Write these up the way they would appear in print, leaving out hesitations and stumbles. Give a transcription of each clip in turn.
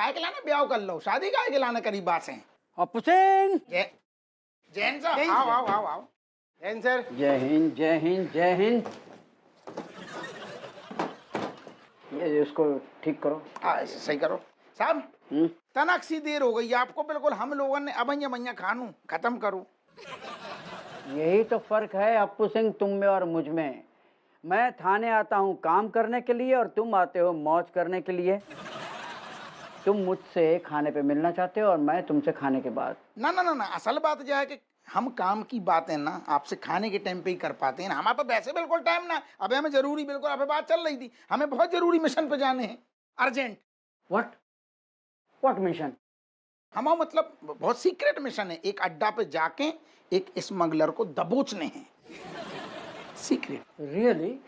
काय के लाना ब्याह कर लो, शादी काय के लाना करीब बात है। अप्पू सिंह, जैन साहब आओ आओ आओ आओ। जैन सर। जय हिंद जय हिंद जय हिंद। ये इसको ठीक करो। हाँ सही करो साहब। तनक सी देर हो गई आपको, बिल्कुल हम लोगों ने अबैया मैया खानू खत्म करूं। यही तो फर्क है अप्पू सिंह तुम में और मुझ में। मैं थाने आता हूँ काम करने के लिए और तुम आते हो मौज करने के लिए। तुम मुझसे खाने पे मिलना चाहते हो और मैं तुमसे खाने के बाद। ना ना ना ना, असल बात यह है कि हम काम की बातें ना आपसे खाने के टाइम पे ही कर पाते हैं। हमारे पास वैसे बिल्कुल टाइम ना, अबे हमें जरूरी, बिल्कुल अबे बात चल रही थी, हमें बहुत जरूरी मिशन पे जाने हैं, अर्जेंट। What mission? हमारा मतलब बहुत सीक्रेट मिशन है। एक अड्डा पे जाके एक स्मगलर को दबोचने हैं, सीक्रेट। रियली?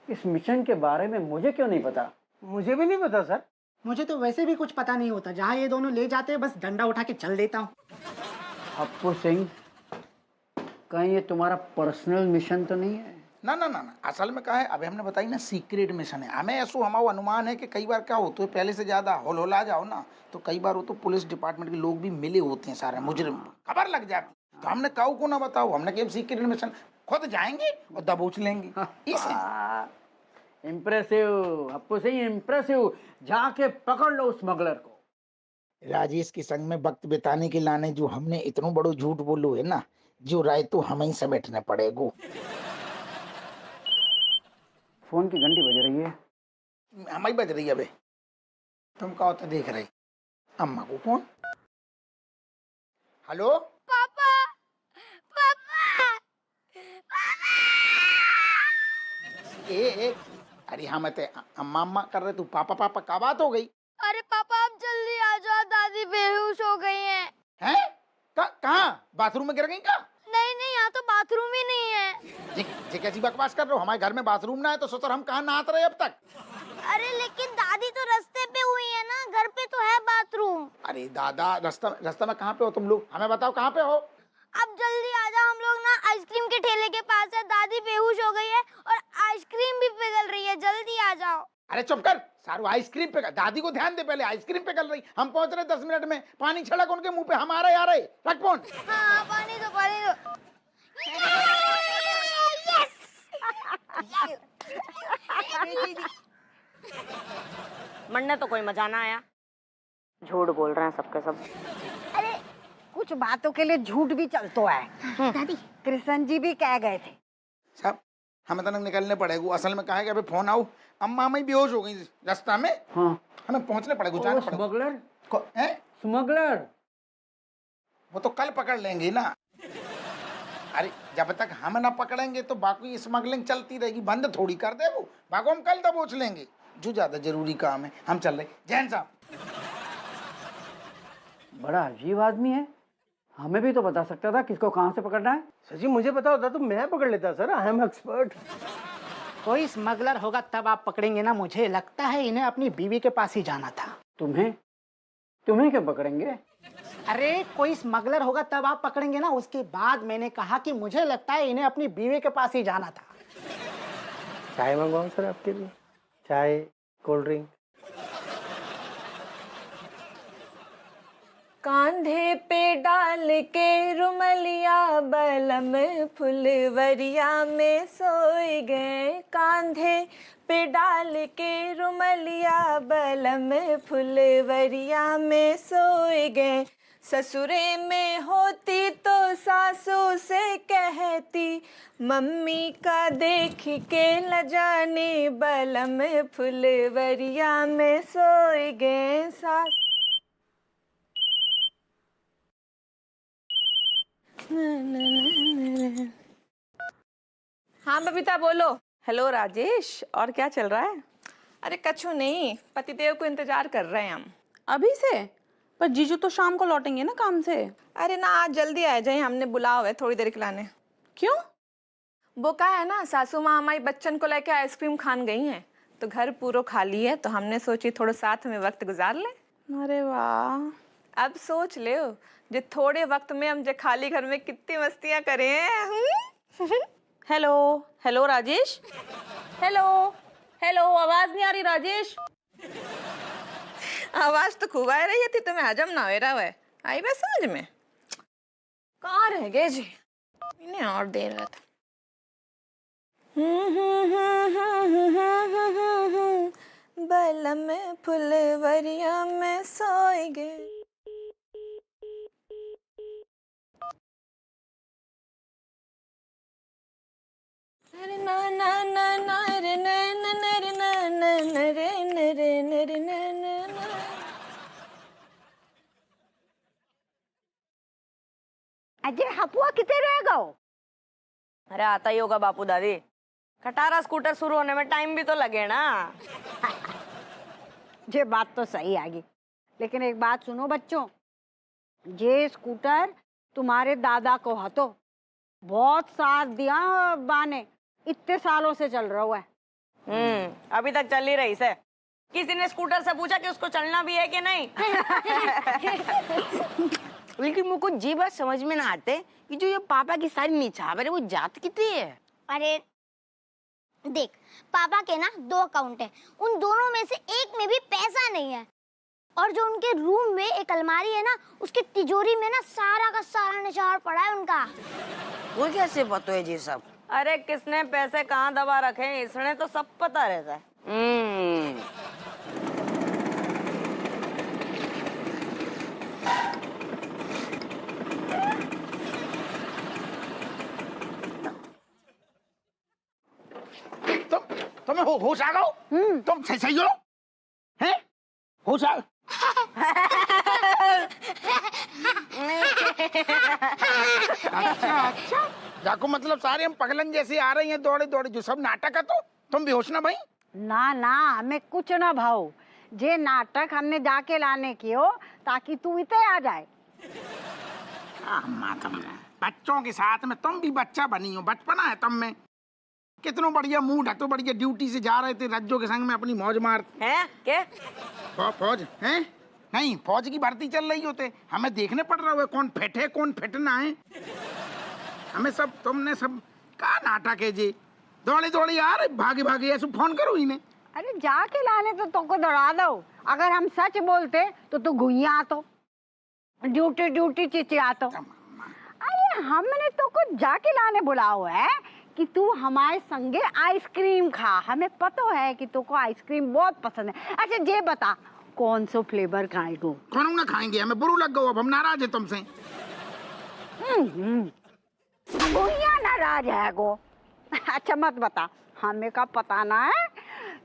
इस मिशन के बारे में मुझे क्यों नहीं पता? मुझे भी नहीं पता सर। मुझे तो वैसे भी कुछ पता नहीं होता, जहाँ ये दोनों ले जाते हैं बस डंडा उठा के चल देता हूँ। अप्पू सिंह, कहीं ये तुम्हारा पर्सनल मिशन तो नहीं है? ना ना ना ना, असल में क्या है, अभी हमने बताई ना सीक्रेट मिशन है। हमें ऐसा हमारा अनुमान है कि कई बार क्या होता है, पहले से ज्यादा होल आ जाओ ना तो कई बार वो तो पुलिस डिपार्टमेंट के लोग भी मिले होते हैं, सारे मुजरिम, खबर लग जाती। तो हमने काऊ को ना बताओ, हमने कहा सीक्रेट मिशन, खुद जाएंगे और दबोच लेंगे। Impressive Appu Singh, impressive. जाके पकड़ लो उस स्मगलर को। राजेश के संग में वक्त बिताने के लाने जो हमने इतनो बड़ो झूठ बोलो है ना, जो राय तो हमें ही समेटने पड़ेगो। फोन की घंटी बज रही है। हमारी बज रही है। अबे तुम कहो तो देख रही अम्मा को फोन। हेलो पापा, पापा, पापा। ए अरे हाँ, मैं ते अम्मा अम्मा कर रहे, तू पापा पापा का बात हो गई? अरे पापा आप जल्दी आ जाओ, दादी बेहोश हो गई हैं। हैं? कहाँ? बाथरूम में गिर गई क्या? नहीं नहीं, यहाँ तो बाथरूम ही नहीं है। जी कैसी बकवास कर रहे हो? हमारे घर में बाथरूम ना है तो सोचो हम कहाँ नहाते रहे अब तक। अरे लेकिन दादी तो रास्ते पे हुई है ना, घर पे तो है बाथरूम। अरे दादा, रास्ता में कहाँ पे हो तुम लोग? हमें बताओ कहाँ पे हो? अब जल्दी आ जाओ, हम लोग ना आइसक्रीम के ठेले के पास है। दादी बेहोश हो गई है और आइसक्रीम भी पिघल रही है, जल्दी आ जाओ। अरे चुप कर सारू, आइसक्रीम पे दादी को ध्यान दे, पहले आइसक्रीम पे कर रही। हम पहुंच रहे 10 मिनट में, पानी छिड़क उनके मुंह पे, हमारा यार है। रख फोन। हाँ पानी दो, पानी दो। मरने तो कोई मजा ना आया। झूठ बोल रहे हैं सबके सब। अरे कुछ बातों के लिए झूठ भी चलतो है। दादी, कृष्ण जी भी कह गए थे। साहब हमें तो निकलने पड़ेगा। असल में कहा है कि अभी फोन आओ, अम्मा मैं बेहोश हो गई रास्ता में। हाँ, हमें पहुंचने पड़ेगा, जाना पड़ेगा। स्मगलर? स्मगलर वो तो कल पकड़ लेंगे ना। अरे जब तक हम ना पकड़ेंगे तो बाकी स्मगलिंग चलती रहेगी, बंद थोड़ी कर दे वो। बाकी हम कल दबोच लेंगे, जो ज्यादा जरूरी काम है। हम चल रहे। जैन साहब बड़ा अजीब आदमी है, हमें भी तो बता सकता था किसको कहाँ से पकड़ना है। सर जी मुझे पता होता तो मैं पकड़ लेता सर, आई एम एक्सपर्ट। कोई स्मगलर होगा तब आप पकड़ेंगे ना। मुझे लगता है इन्हें अपनी बीवी के पास ही जाना था। तुम्हें क्यों पकड़ेंगे? अरे कोई स्मगलर होगा तब आप पकड़ेंगे ना। उसके बाद मैंने कहा कि मुझे लगता है इन्हें अपनी बीवी के पास ही जाना था। चाय मंगवाऊं सर आपके लिए? चाय, कोल्ड ड्रिंक? कांधे पे डाल के रुमलिया बलम फुलवरिया में सोए गए। कांधे पे डाल के रुमलिया बलम फुलवरिया में सोए गए। ससुरे में होती तो सासू से कहती, मम्मी का देख के न जाने बलम फुलवरिया में सोए गए। सास हाँ बबीता बोलो। हेलो राजेश, और क्या चल रहा है? अरे कछु नहीं, पतिदेव को इंतजार कर रहे हैं हम। अभी से? पर जीजू तो शाम को लौटेंगे ना काम से। अरे ना, आज जल्दी आ जाए, हमने बुलाया हुआ है थोड़ी देर खिलाने। क्यों? वो क्या है ना, सासू माँ हमारी बच्चन को लेके आइसक्रीम खान गई हैं, तो घर पूरा खाली है, तो हमने सोची थोड़ा साथ में वक्त गुजार ले। अरे वाह, अब सोच ले जो थोड़े वक्त में हम जो खाली घर में कितनी मस्तियां करें हैं। Hello hello Rajesh, hello hello, आवाज नहीं आ रही राजेश। आवाज तो खूब आ रही थी, तुम्हें हजम ना हो रहा है। आई बस समझ में। कहाँ रह गए जी, इन्हें और देर है। बलम फुलवरिया में सोई गए। अरे ना ना ना ना रे ना ना ना रे ना ना ना रे ना रे ना रे ना ना ना। अजय हपुआ कितने रह गो? अरे आता ही होगा बापू दादी, खटारा स्कूटर शुरू होने में टाइम भी तो लगे ना। ये बात तो सही आगी, लेकिन एक बात सुनो बच्चों, ये स्कूटर तुम्हारे दादा को हतो बहुत साथ दिया बाने, इतने सालों से चल रहा हुआ है। अभी तक चल ही रही से। किसी ने स्कूटर से पूछा कि उसको चलना भी है कि नहीं? लेकिन मुझको जी बात समझ में ना आते कि जो ये पापा की सारी निछावर है वो जात कितनी है? अरे देख, पापा के ना 2 अकाउंट है, उन दोनों में से एक में भी पैसा नहीं है, और जो उनके रूम में एक अलमारी है ना, उसकी तिजोरी में ना सारा का सारा निछावर पड़ा है उनका। वो कैसे पता है जी सब? अरे किसने पैसे कहाँ दबा रखे हैं, इसने तो सब पता रहता है। तुम्हें होश आ गओ? तुम सही हो? हैं? होश आ अच्छा, जाको मतलब सारे हम पगलन जैसे आ रही हैं दौड़े दौड़े, जो सब नाटक है। तो तुम बेहोश ना भाई? ना ना, हमें कुछ ना भाव, जे नाटक हमने जाके लाने की हो ताकि तू इते आ जाए। बच्चों के साथ में तुम भी बच्चा बनी हो, बचपना है तुम में। कितना बढ़िया मूड है, तो बढ़िया ड्यूटी से जा रहे थे रज्जो के संग में अपनी मौज मार। हैं क्या? फौज हैं? नहीं, फौज की भर्ती चल रही होते, हमें देखने पड़ रहा है कौन फिट है कौन फिट ना है। हमें सब तुमने सब का नाटक है जी, दौड़े दौड़े यार, भागे भागे ऐसे फोन करो इन्हें। अरे जाके लाने तो तुमको दौड़ा दो, अगर हम सच बोलते तो तू घुइया तो ड्यूटी ड्यूटी चिचिया तो। अरे हमने तो कुछ जाके लाने बुलाओ है कि तू हमारे संगे आइसक्रीम खा, हमें पता है कि तुमको आइसक्रीम बहुत पसंद है। अच्छा ये बता, कौन सा फ्लेवर खाएगो? कौन ना खाएंगे, हमें बुरू लग गो, अब हम नाराज है तुमसे। भैया नाराज है गो। अच्छा मत बता, हमें का पता ना है,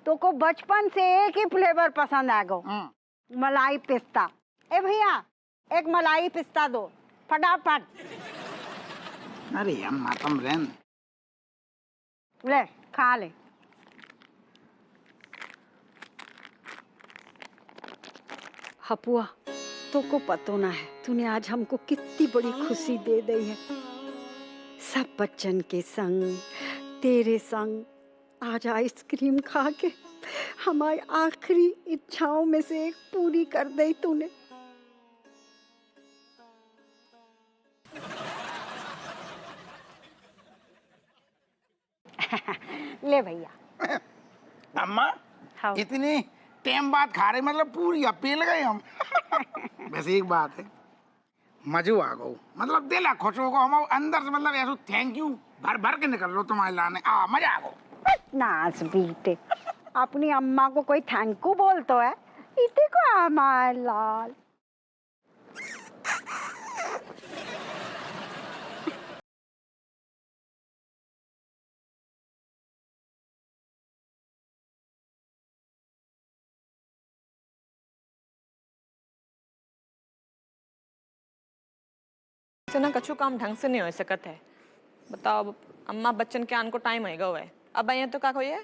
तुमको बचपन से एक ही फ्लेवर पसंद है गो, मलाई पिस्ता। ए भैया एक मलाई पिस्ता दो फटाफट। अरे अम्मा तुम रहन, ले खा ले। हपुआ तुमको पता ना है, तूने आज हमको कितनी बड़ी खुशी दे दी है। सब बच्चन के संग, तेरे संग आज आइसक्रीम खा के हमारी आखिरी इच्छाओं में से एक पूरी कर दी तूने। ले भैया। अम्मा इतनी टाइम बाद खा रहे, मतलब पूरी अपील गए हम। वैसे एक बात है, मजो आ गो, मतलब दिल खुश हो गो, हम अंदर से मतलब ऐसा थैंक यू भर भर के निकल लो तुम्हारे लाने, मजा आ गो। नाच बीटे, अपनी अम्मा को कोई थैंक यू बोल तो है, इतने को हमारे लाल। से ना कछु काम ढंग से नहीं हो सकत है। बताओ, अब अम्मा बच्चन के आन को टाइम आएगा हुआ है, अब आइए तो क्या कोई है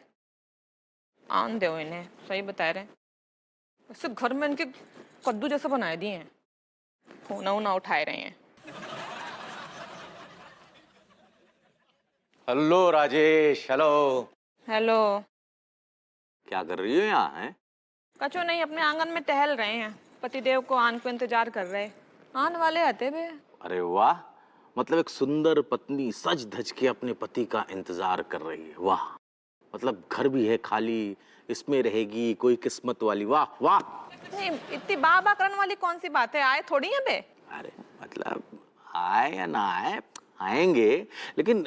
आन दे इन्हें। सही बता रहे, वैसे घर में इनके कद्दू जैसा बनाए दिए हैं, फोना उना उठाए रहे हैं। हेलो राजेश। Hello hello. क्या कर रही हो यहाँ? हैं कछु नहीं, अपने आंगन में टहल रहे हैं, पतिदेव को आन को इंतजार कर रहे, आन वाले आते बे। अरे वाह, मतलब एक सुंदर पत्नी सज धज के अपने पति का इंतजार कर रही है। वाह, मतलब घर भी है खाली, इसमें रहेगी कोई किस्मत वाली। वाह वाह। नहीं, इतनी बाबा करने वाली कौन सी बात है, आए थोड़ी है बे। अरे मतलब आए या ना आए, आएंगे, लेकिन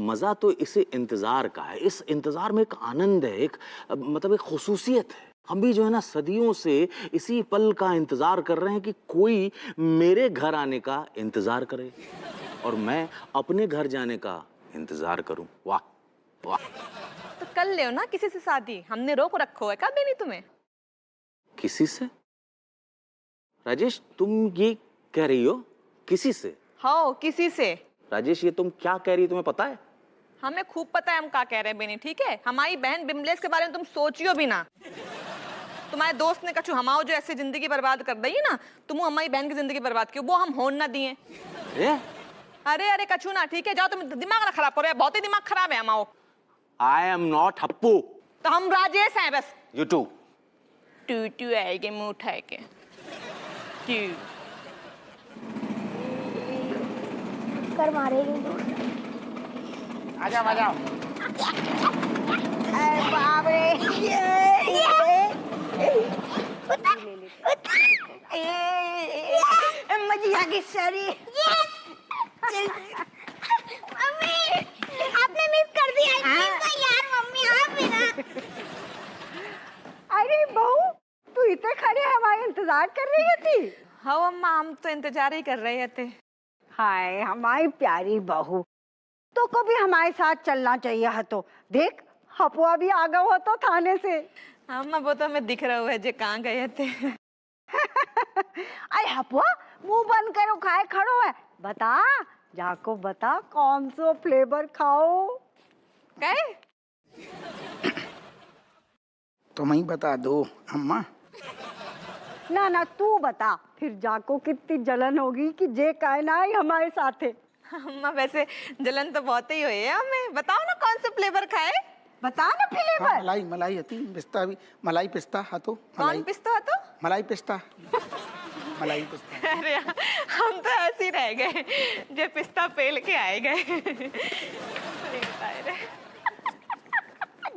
मजा तो इसे इंतजार का है। इस इंतजार में एक आनंद है, एक मतलब एक खुसूसियत है। हम भी जो है ना सदियों से इसी पल का इंतजार कर रहे हैं कि कोई मेरे घर आने का इंतजार करे और मैं अपने घर जाने का इंतजार करूं। वाह वाह। तो कर ले ना किसी से शादी, हमने रोक रखो है कभी नहीं तुम्हें। किसी से? राजेश तुम ये कह रही हो किसी से? हाँ किसी से। राजेश ये तुम क्या कह रही हो, तुम्हें पता है? हमें खूब पता है हम क्या कह रहे हैं बेनी, ठीक है। हमारी बहन बिमलेश के बारे में तुम सोचियो भी ना। तुम्हारे दोस्त ने कछु हमाओ जो ऐसे जिंदगी बर्बाद कर दी है ना, तुम हमारी बहन की जिंदगी बर्बाद की, वो हम होन ना दिए। अरे अरे कछु ना, ठीक है जाओ, तुम दिमाग ना खराब करो, बहुत ही दिमाग खराब है हमाओ। I am not Happu. तो हम राजेश हैं बस। You to. टू आएगे मुंह उठाए के। कर मारेगी। आ जाओ आ जाओ। बाप रे, मजिया की सारी। मम्मी आपने मिस कर दिया इसको यार। मम्मी आप भी ना। अरे बहू तू इतने खड़े हमारे इंतजार कर रही थी? हाँ अम्मा हम तो इंतजार ही कर रहे थे। हाय हमारी प्यारी बहू, तो को भी हमारे साथ चलना चाहिए है। तो देख हपुआ भी आ गया हो तो थाने से। अम्मा वो तो हमें दिख रहा है जो कहाँ गए थे। अरे हपुआ मुंह बंद करो, खाए खड़ो है। बता जाको बता कौन सा फ्लेवर खाओ। कहे तुम ही बता दो अम्मा। ना ना तू बता, फिर जाको कितनी जलन होगी कि जे काहे ना ही हमारे साथ है। अम्मा वैसे जलन तो बहुत ही हुई है हमें। बताओ ना कौन सा फ्लेवर खाए। बता ना फ्लेवर। हाँ, मलाई मलाई होती पिस्ता भी, मलाई पिस्ता हाँ तो कौन पिस्ता है तो? मलाई पिस्ता। मलाई पिस्ता। अरे हम तो ऐसे ही रह गए जो पिस्ता पेल के आए गए।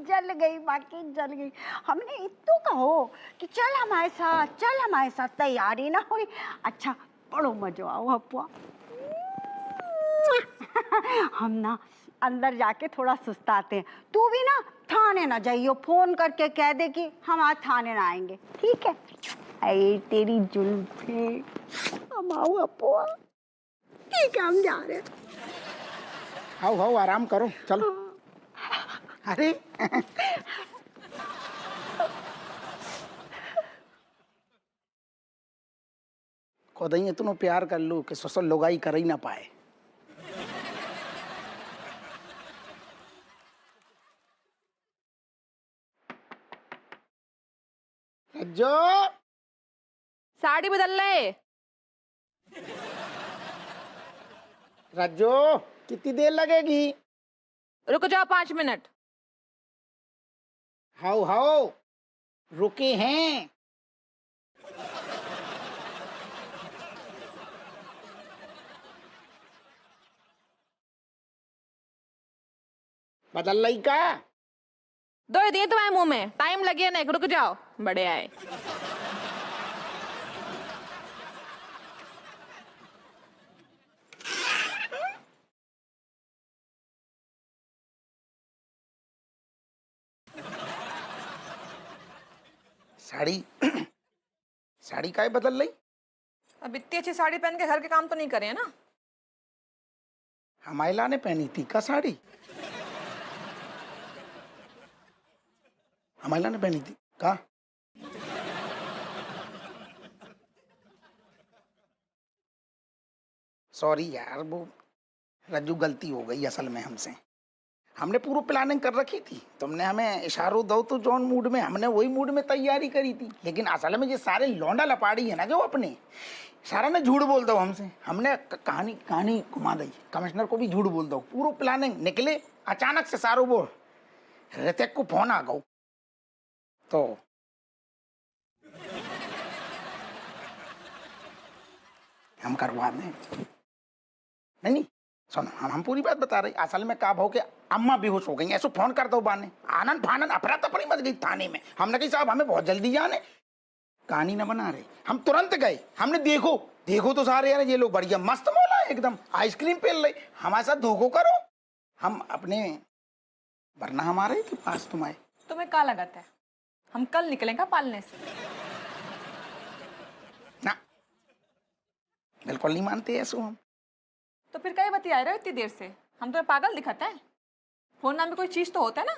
जल गई बाकी जल गई। हमने इतो कहो कि चल हमारे साथ, चल हमारे साथ, तैयारी ना हुई। अच्छा बड़ो मजा आओ हपुआ। हम ना अंदर जाके थोड़ा सुस्ताते हैं, तू भी ना थाने ना जाइयो, फोन करके कह दे कि हम आज थाने ना आएंगे, ठीक है? अरे तेरी जुल्फे। हम आओ हपुआ। ठीक है हम जा रहे हैं। आओ आओ आराम करो चलो। अरे खुद ही इतना प्यार कर लूं कि ससुर लोगाई कर ही ना पाए। रज्जो साड़ी बदल ले। रज्जो कितनी देर लगेगी? रुक जाओ 5 मिनट। हाउ हाउ रुके हैं। बदल रही का? दो दिए तुम्हारे मुंह में, टाइम लगे नहीं, रुक जाओ। बड़े आए। साड़ी साड़ी काहे बदल रही? अब इतनी अच्छी साड़ी पहन के घर के काम तो नहीं करे ना। हमाइला ने पहनी थी का साड़ी? हमाइला ने पहनी थी का? सॉरी यार, वो रज्जू गलती हो गई असल में हमसे। हमने पूरी प्लानिंग कर रखी थी, तुमने हमें इशारों दो तो जॉन मूड में, हमने वही मूड में तैयारी करी थी। लेकिन असल में ये सारे लौंडा लपाड़ी है ना जो अपने, सारा ने झूठ बोल दो हमसे। हमने कहानी कहानी घुमा दी, कमिश्नर को भी झूठ बोल दो। पूरी प्लानिंग निकले, अचानक से सारो वो ऋतिक को फोन आ गो तो हम करवा दें। नहीं सुनो, हम पूरी बात बता रहे। असल में का भाव के अम्मा बेहोश हो गई, ऐसे फोन कर दो बाने, आनंद फानंद अफरा तफरी मच गई थाने में। हमने कही साहब हमें बहुत जल्दी जाने, कहानी ना बना रहे, हम तुरंत गए, हमने देखो तो सारे यार ये लोग बढ़िया मस्त मौला है एकदम, आइसक्रीम पेल रहे, हमारे साथ धोखो करो, हम अपने वरना हमारे के पास तुम आए। तुम्हें क्या लगता है हम कल निकलेंगे पालने से? ना बिल्कुल नहीं मानते ऐसा हम। तो फिर कई बतिया रहे हो इतनी देर से? हम तुम्हें पागल दिखाते हैं? फोन नाम में कोई चीज तो होता है ना?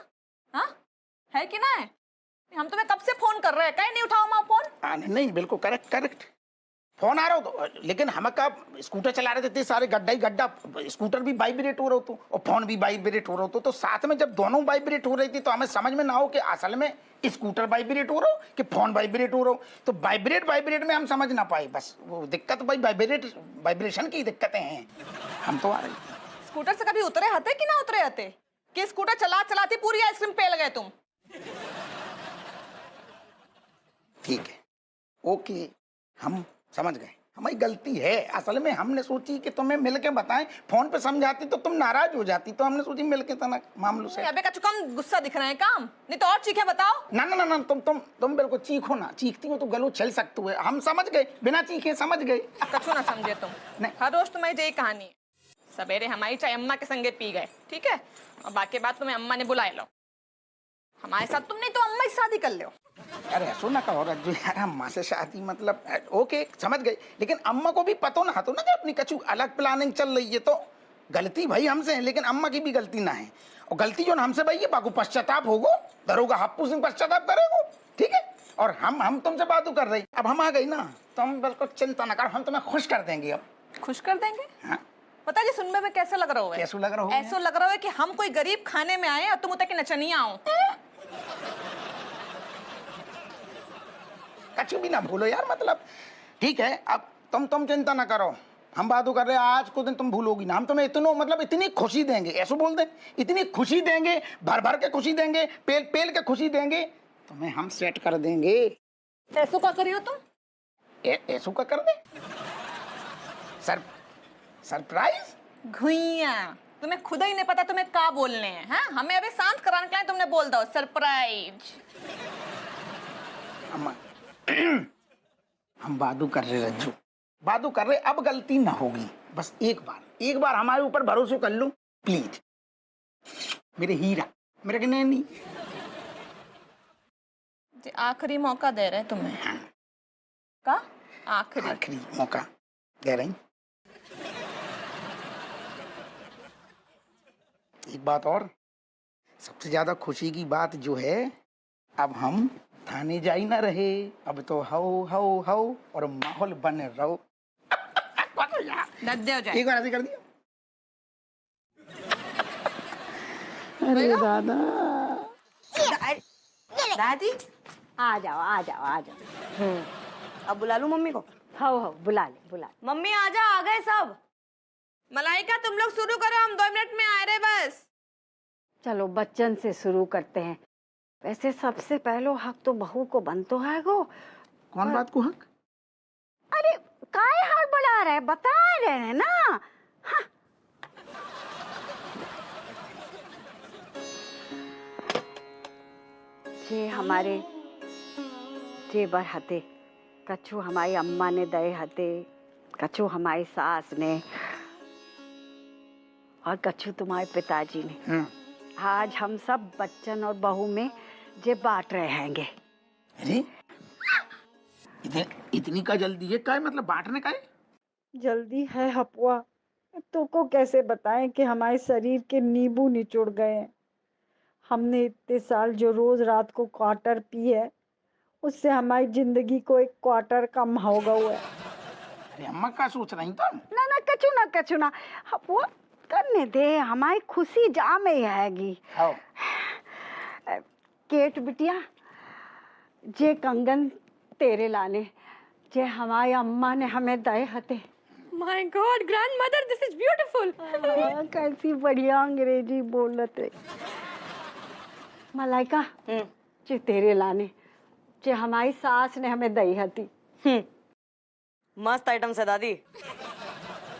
हाँ है कि ना है? हम तुम्हें कब से फोन कर रहे हैं, कहीं नहीं उठाओ माँ फोन। नहीं बिल्कुल करेक्ट फोन आ रहा हो तो, लेकिन हम कब स्कूटर चला रहे थे सारे गड्ढा ही गड्ढा, स्कूटर भी वाइब्रेट हो रहा हो और फोन भी वाइब्रेट हो रहा हो तो साथ में जब दोनों वाइब्रेट हो रही थी तो हमें समझ में ना हो कि असल में स्कूटर वाइब्रेट हो रहा हो कि फोन वाइब्रेट हो रहा हो, तो वाइब्रेट में हम समझ ना पाए, बस वो दिक्कत भाई वाइब्रेशन की दिक्कतें हैं। हम तो आ रहे स्कूटर से कभी उतरे हते कि ना उतरे हते कि स्कूटर चलाती पूरी आइसक्रीम पेल गए तुम? ठीक है ओके, हम समझ गए हमारी गलती है, असल में हमने सोची कि तुम्हें मिलके बताएं, फोन पे समझाती तो तुम नाराज हो जाती, तो हमने सोची मिलके तना मामलों से। अबे कछु कम गुस्सा दिख रहा है काम, नहीं तो और चीखे बताओ। ना तुम बिल्कुल चीखो ना, चीखती हो तो गलो छल सकते हुए, हम समझ गए, बिना चीखे समझ गए। कछु ना समझे तुम, हर रोज तुम्हारी यही कहानी है। सवेरे हमारी चाय अम्मा के संगे पी गए, ठीक है, और बाकी बात तुम्हें अम्मा ने बुलाए लो, हमारे साथ तुम नहीं तो अम्मा ही शादी कर लो। अरे ऐसा ना कहो रज्जू यार, अम्मा से शादी मतलब ओके समझ गए, लेकिन अम्मा को भी पता ना तो ना कि अपनी कछु अलग प्लानिंग चल रही है, तो गलती भाई हमसे है, लेकिन अम्मा की भी गलती ना है, और गलती जो हमसे भाई है बाकू पश्चाताप होगो, दरोगा हप्पू सिंह पश्चाताप करेगो, ठीक है। और हम तुमसे बात कर रही, अब हम आ गई ना तो हम बिल्कुल चिंता ना करो, हम तुम्हें खुश कर देंगे। अब खुश कर देंगे? हाँ पता जी सुनने में कैसे लग रहा हो? कैसे लग रहा हो? ऐसा लग रहा है कि हम कोई गरीब खाने में आए और तुम उतर की नचनिया आओ। कछु भी ना भूलो यार, मतलब ठीक है, अब तुम चिंता ना करो, हम बात कर रहे हैं, आज को दिन तुम भूलोगी ना, हम तुम्हें इतनी खुशी देंगे, ऐसा बोल दे, इतनी खुशी देंगे, भर के खुशी देंगे, पेल के खुशी देंगे, तुम्हें हम सेट कर देंगे। ऐसो का करियो तुम? ऐसो का कर दे, सरप्राइज। घुइया, तुम्हें खुद ही नहीं पता तुम्हें क्या बोलने हैं, हाँ? हमें अभी शांत कराने के लिए तुमने बोल दो सरप्राइज। अम्मा हम बादू कर रहे रज्जू, बादू कर रहे, अब गलती ना होगी, बस एक बार हमारे ऊपर भरोसा कर लो प्लीज, मेरे हीरा, मेरे के नैनी। आखिरी मौका दे रहे तुम्हें। हाँ। का आखिरी मौका दे रही। एक बात और, सबसे ज्यादा खुशी की बात जो है, अब हम थाने जा ही ना रहे, अब तो हाउ और माहौल बने रहो। एक बार ऐसे कर दिया। अरे दादा दादी आ जाओ। अब बुला लूं मम्मी को? हो बुला ले। मम्मी आजा, आ गए सब। मलाइका तुम लोग शुरू करो, हम 2 मिनट में आ रहे बस। चलो बच्चन से शुरू करते हैं। वैसे सबसे पहलो हक तो बहू को बनतो है गो। कौन बात को हक? अरे काय हाल बढ़ा रहे, बता रहे हैं ना। हाँ। जे हमारे जेबर हते, कछु हमारी अम्मा ने दए हते, कछु हमारी सास ने, और कछु तुम्हारे पिताजी ने। आज हम सब बच्चन और बहू में जे बांट रहे हैंगे। अरे इतनी का जल्दी है, क्या मतलब बांटने का है? जल्दी है हपुआ, तो को कैसे बताएं कि हमारे शरीर के नींबू निचुड़ गए हैं। हमने इतने साल जो रोज रात को क्वार्टर पी है, उससे हमारी जिंदगी को 1 क्वार्टर कम हो गया है। अरे अम्मा क्या सोच रही तुम? ना कछु ना हपुआ, करने दे, हमारी खुशी जा में ही हैगी। केट बिटिया, जे कंगन तेरे लाने, जे हमारी अम्मा ने हमें दए हते। My God, grandmother, this is beautiful. कैसी बढ़िया अंग्रेजी बोलते। मलाइका, जे तेरे लाने, जे हमारी सास ने हमें दई हती। मस्त आइटम से दादी।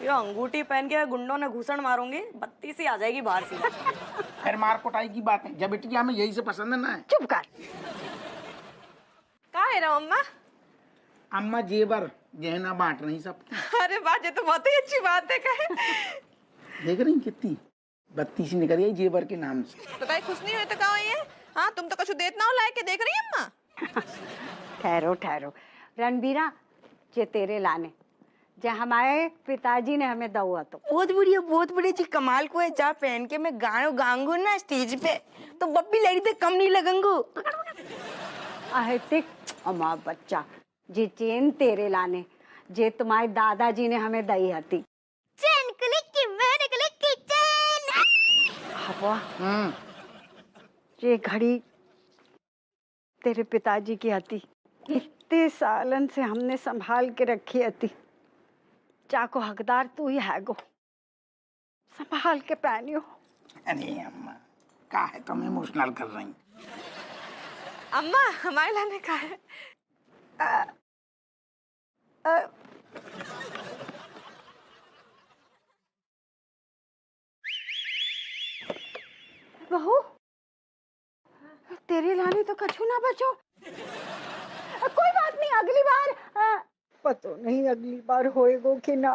ये अंगूठी पहन के गुंडों ने घूसन मारूंगी, 32 ही आ जाएगी बाहर से। फिर मार कुटाई की बात है, जब बिटिया हमें यही से पसंद है ना। चुप कर। का है रा अम्मा? अम्मा जेबर गहना बांट रही सबके। अरे वाह, ये तो बहुत ही अच्छी बात है। कहे देख रही कितनी बत्ती सी निकल गई जेबर के नाम से। तो भाई खुश नहीं हुए तो कहो ये। हाँ, तुम तो कुछ देत ना हो लाए के देख रही है अम्मा। ठहरो ठहरो रणबीरा, जे तेरे लाने जे हमारे पिताजी ने हमें दउआ तो बहुत बढ़िया जी। कमाल को है, जा पहन के मैं गानो गाऊंगू ना स्टेज पे तो बप्पी लड़ी तो कम नहीं लगूंगू। अहितिक अमा बच्चा, जे चेन तेरे लाने जे तुम्हारे दादाजी ने हमें दई हती। चेन क्लिक की मैंने क्लिक की चेन। हवा ये घड़ी तेरे पिताजी की हती। इतने सालन से हमने संभाल के रखी हती। चाको हकदार तू ही है गो, संभाल के पहनियो। अरे अम्मा का है तुम इमोशनल कर रही। अम्मा हमारे लाने का है। बहू तेरे लाने तो कछु ना बचो। कोई बात नहीं, अगली बार पतो नहीं अगली बार होएगो कि ना।